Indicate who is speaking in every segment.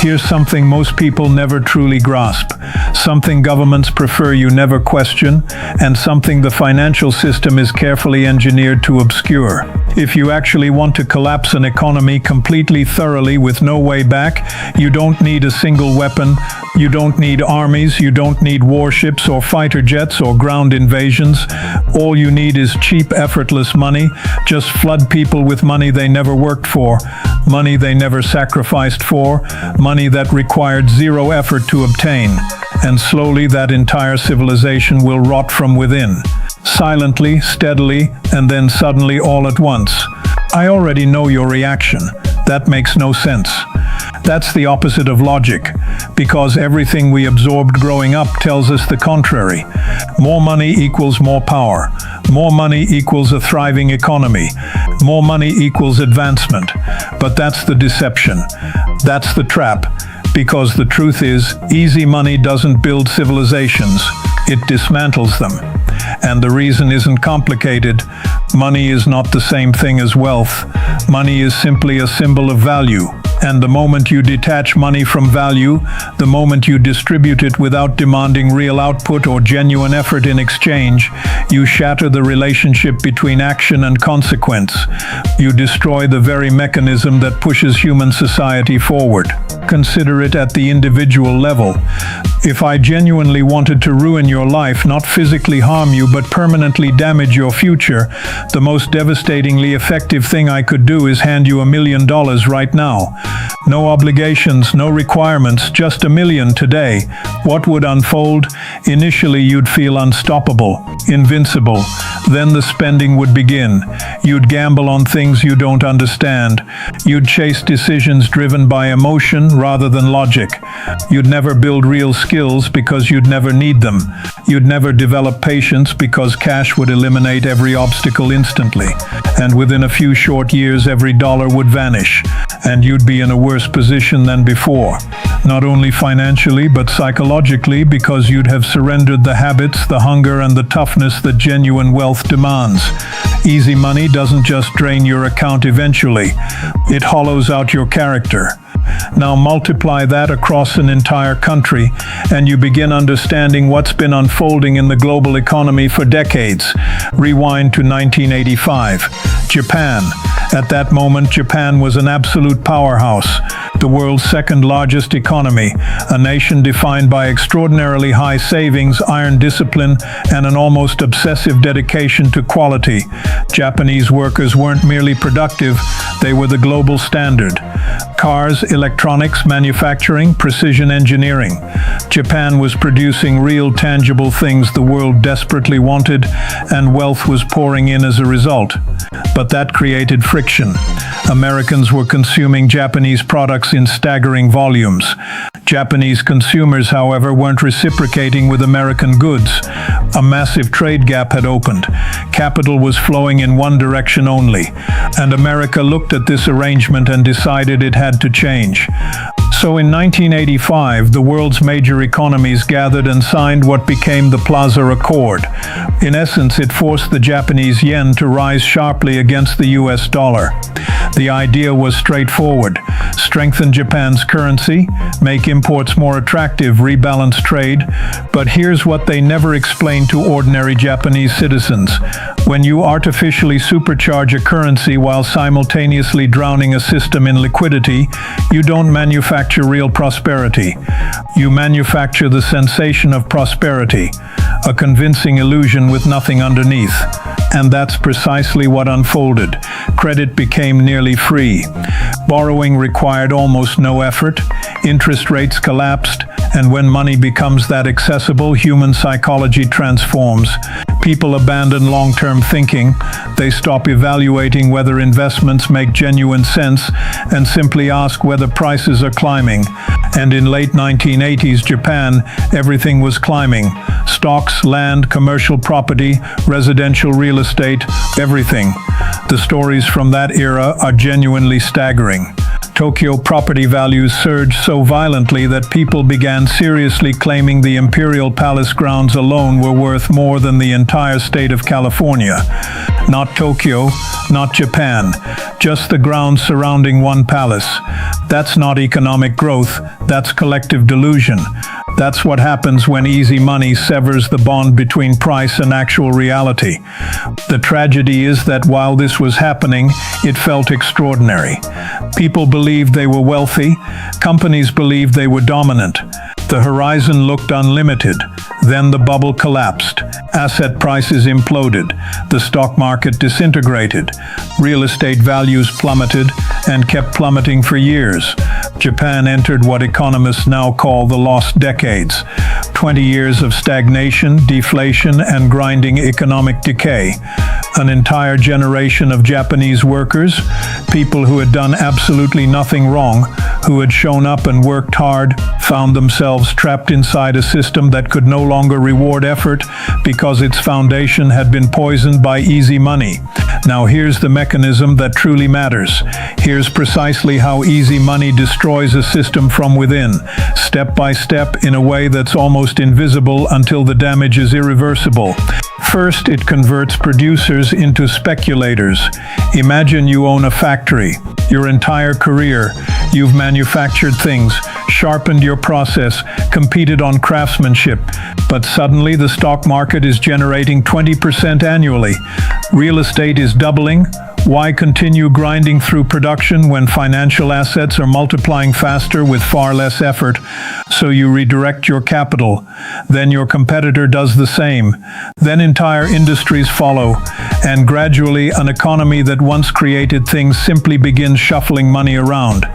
Speaker 1: Here's something most people never truly grasp, something governments prefer you never question, and something the financial system is carefully engineered to obscure. If you actually want to collapse an economy completely thoroughly with no way back, you don't need a single weapon, you don't need armies, you don't need warships or fighter jets or ground invasions. All you need is cheap, effortless money. Just flood people with money they never worked for, money they never sacrificed for, money that required zero effort to obtain. And slowly that entire civilization will rot from within. Silently, steadily, and then suddenly all at once. I already know your reaction. That makes no sense. That's the opposite of logic, because everything we absorbed growing up tells us the contrary. More money equals more power. More money equals a thriving economy. More money equals advancement. But that's the deception. That's the trap. Because the truth is, easy money doesn't build civilizations. It dismantles them. And the reason isn't complicated. Money is not the same thing as wealth. Money is simply a symbol of value. And the moment you detach money from value, the moment you distribute it without demanding real output or genuine effort in exchange, you shatter the relationship between action and consequence. You destroy the very mechanism that pushes human society forward. Consider it at the individual level. If I genuinely wanted to ruin your life, not physically harm you, but permanently damage your future, the most devastatingly effective thing I could do is hand you $1 million right now. No obligations, no requirements, just $1 million today. What would unfold? Initially, you'd feel unstoppable, invincible. Then the spending would begin. You'd gamble on things you don't understand. You'd chase decisions driven by emotion rather than logic. You'd never build real skills because you'd never need them. You'd never develop patience because cash would eliminate every obstacle instantly. And within a few short years, every dollar would vanish. And you'd be in a worse position than before. Not only financially, but psychologically, because you'd have surrendered the habits, the hunger, and the toughness that genuine wealth demands. Easy money doesn't just drain your account eventually. It hollows out your character. Now multiply that across an entire country, and you begin understanding what's been unfolding in the global economy for decades. Rewind to 1985. Japan. At that moment, Japan was an absolute powerhouse, the world's second largest economy, a nation defined by extraordinarily high savings, iron discipline, and an almost obsessive dedication to quality. Japanese workers weren't merely productive, they were the global standard. Cars, electronics, manufacturing, precision engineering. Japan was producing real, tangible things the world desperately wanted, and wealth was pouring in as a result. But that created friction. Americans were consuming Japanese products in staggering volumes. Japanese consumers, however, weren't reciprocating with American goods. A massive trade gap had opened. Capital was flowing in one direction only. And America looked at this arrangement and decided it had to change. So in 1985, the world's major economies gathered and signed what became the Plaza Accord. In essence, it forced the Japanese yen to rise sharply against the US dollar. The idea was straightforward: strengthen Japan's currency, make imports more attractive, rebalance trade. But here's what they never explained to ordinary Japanese citizens. When you artificially supercharge a currency while simultaneously drowning a system in liquidity, you don't manufacture real prosperity. You manufacture the sensation of prosperity, a convincing illusion with nothing underneath. And that's precisely what unfolded. Credit became nearly free. Borrowing required almost no effort. Interest rates collapsed. And when money becomes that accessible, human psychology transforms. People abandon long-term thinking. They stop evaluating whether investments make genuine sense and simply ask whether prices are climbing. And in late 1980s Japan, everything was climbing. Stocks, land, commercial property, residential real estate, everything. The stories from that era are genuinely staggering. Tokyo property values surged so violently that people began seriously claiming the Imperial Palace grounds alone were worth more than the entire state of California. Not Tokyo, not Japan, just the grounds surrounding one palace. That's not economic growth, that's collective delusion. That's what happens when easy money severs the bond between price and actual reality. The tragedy is that while this was happening, it felt extraordinary. People believed they were wealthy, companies believed they were dominant. The horizon looked unlimited. Then the bubble collapsed. Asset prices imploded. The stock market disintegrated. Real estate values plummeted and kept plummeting for years. Japan entered what economists now call the lost decades. 20 years of stagnation, deflation, and grinding economic decay. An entire generation of Japanese workers, people who had done absolutely nothing wrong, who had shown up and worked hard, found themselves trapped inside a system that could no longer reward effort because its foundation had been poisoned by easy money. Now here's the mechanism that truly matters. Here's precisely how easy money destroys a system from within, step by step in a way that's almost invisible until the damage is irreversible. First, it converts producers into speculators. Imagine you own a factory. Your entire career, you've manufactured things, sharpened your process, competed on craftsmanship, but suddenly the stock market is generating 20% annually. Real estate is doubling. Why continue grinding through production when financial assets are multiplying faster with far less effort? So you redirect your capital. Then your competitor does the same. Then entire industries follow. And gradually an economy that once created things simply begins shuffling money around.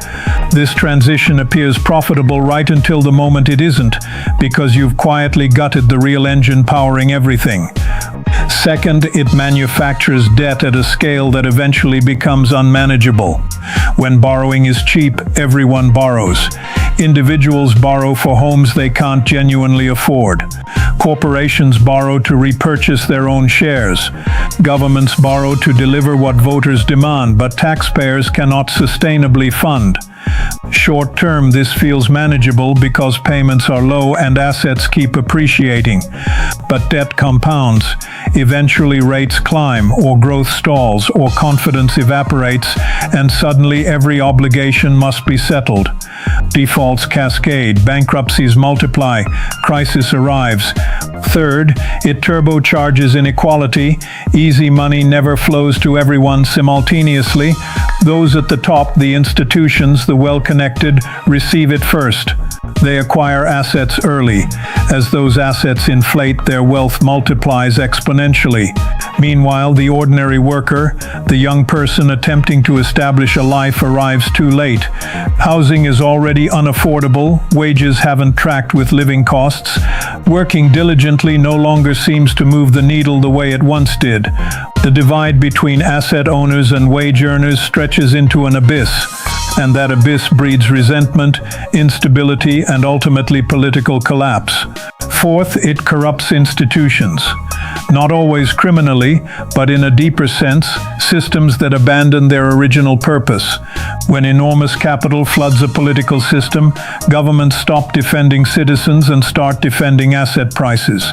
Speaker 1: This transition appears profitable right until the moment it isn't, because you've quietly gutted the real engine powering everything. Second, it manufactures debt at a scale that eventually becomes unmanageable. When borrowing is cheap, everyone borrows. Individuals borrow for homes they can't genuinely afford. Corporations borrow to repurchase their own shares. Governments borrow to deliver what voters demand, but taxpayers cannot sustainably fund. Short term, this feels manageable because payments are low and assets keep appreciating. But debt compounds. Eventually rates climb, or growth stalls, or confidence evaporates, and suddenly every obligation must be settled. Defaults cascade, bankruptcies multiply, crisis arrives. Third, it turbocharges inequality. Easy money never flows to everyone simultaneously. Those at the top, the institutions, the well-connected, receive it first. They acquire assets early. As those assets inflate, their wealth multiplies exponentially. Meanwhile, the ordinary worker, the young person attempting to establish a life, arrives too late. Housing is already unaffordable, wages haven't tracked with living costs. Working diligently no longer seems to move the needle the way it once did. The divide between asset owners and wage earners stretches into an abyss. And that abyss breeds resentment, instability, and ultimately political collapse. Fourth, it corrupts institutions. Not always criminally, but in a deeper sense, systems that abandon their original purpose. When enormous capital floods a political system, governments stop defending citizens and start defending asset prices.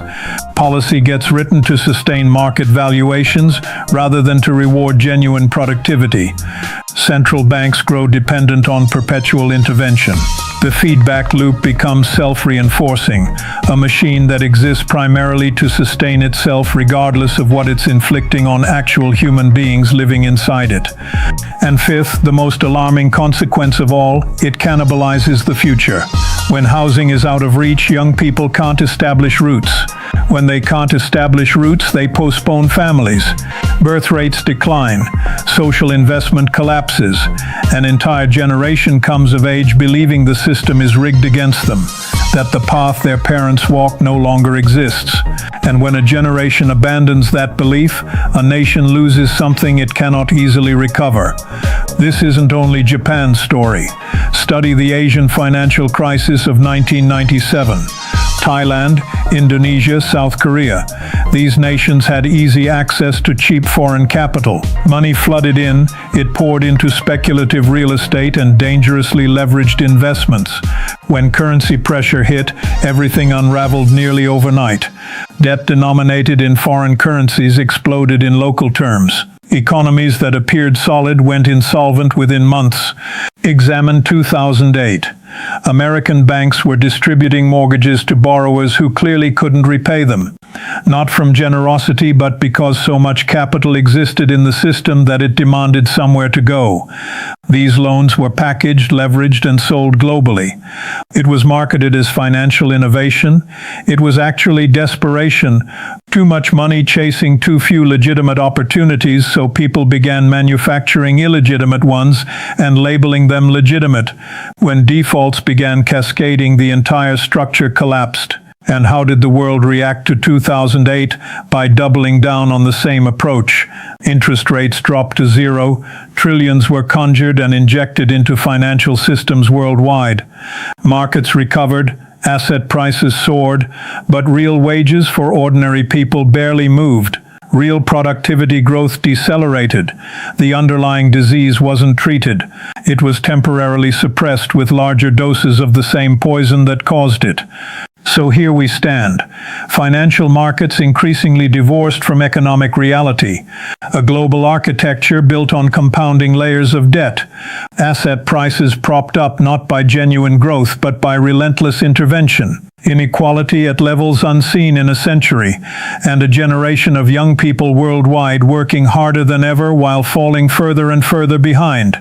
Speaker 1: Policy gets written to sustain market valuations rather than to reward genuine productivity. Central banks grow dependent on perpetual intervention. The feedback loop becomes self-reinforcing, a machine that exists primarily to sustain itself regardless of what it's inflicting on actual human beings living inside it. And fifth, the most alarming consequence of all, it cannibalizes the future. When housing is out of reach, young people can't establish roots. When they can't establish roots, they postpone families. Birth rates decline. Social investment collapses. An entire generation comes of age believing the system is rigged against them, that the path their parents walked no longer exists. And when a generation abandons that belief, a nation loses something it cannot easily recover. This isn't only Japan's story. Study the Asian financial crisis of 1997. Thailand, Indonesia, South Korea. These nations had easy access to cheap foreign capital. Money flooded in, it poured into speculative real estate and dangerously leveraged investments. When currency pressure hit, everything unraveled nearly overnight. Debt denominated in foreign currencies exploded in local terms. Economies that appeared solid went insolvent within months. Examine 2008. American banks were distributing mortgages to borrowers who clearly couldn't repay them. Not from generosity, but because so much capital existed in the system that it demanded somewhere to go. These loans were packaged, leveraged, and sold globally. It was marketed as financial innovation. It was actually desperation. Too much money chasing too few legitimate opportunities, so people began manufacturing illegitimate ones and labeling them legitimate. When defaults began cascading, the entire structure collapsed. And how did the world react to 2008? By doubling down on the same approach. Interest rates dropped to zero, trillions were conjured and injected into financial systems worldwide. Markets recovered, asset prices soared, but real wages for ordinary people barely moved. Real productivity growth decelerated. The underlying disease wasn't treated. It was temporarily suppressed with larger doses of the same poison that caused it. So here we stand. Financial markets increasingly divorced from economic reality. A global architecture built on compounding layers of debt. Asset prices propped up not by genuine growth but by relentless intervention. Inequality at levels unseen in a century, and a generation of young people worldwide working harder than ever while falling further and further behind.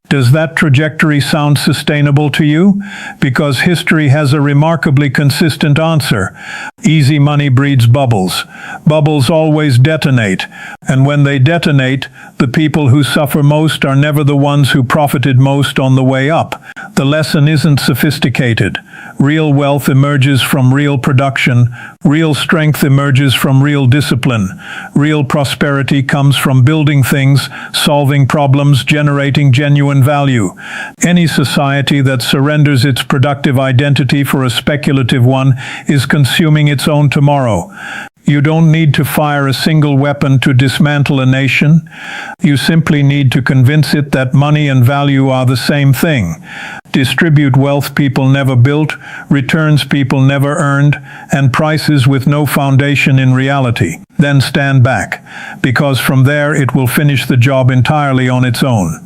Speaker 1: Does that trajectory sound sustainable to you? Because history has a remarkably consistent answer. Easy money breeds bubbles. Bubbles always detonate, and when they detonate, the people who suffer most are never the ones who profited most on the way up. The lesson isn't sophisticated. Real wealth emerges from real production. Real strength emerges from real discipline. Real prosperity comes from building things, solving problems, generating genuine value. Any society that surrenders its productive identity for a speculative one is consuming its own tomorrow. You don't need to fire a single weapon to dismantle a nation. You simply need to convince it that money and value are the same thing. Distribute wealth people never built, returns people never earned, and prices with no foundation in reality. Then stand back, because from there it will finish the job entirely on its own.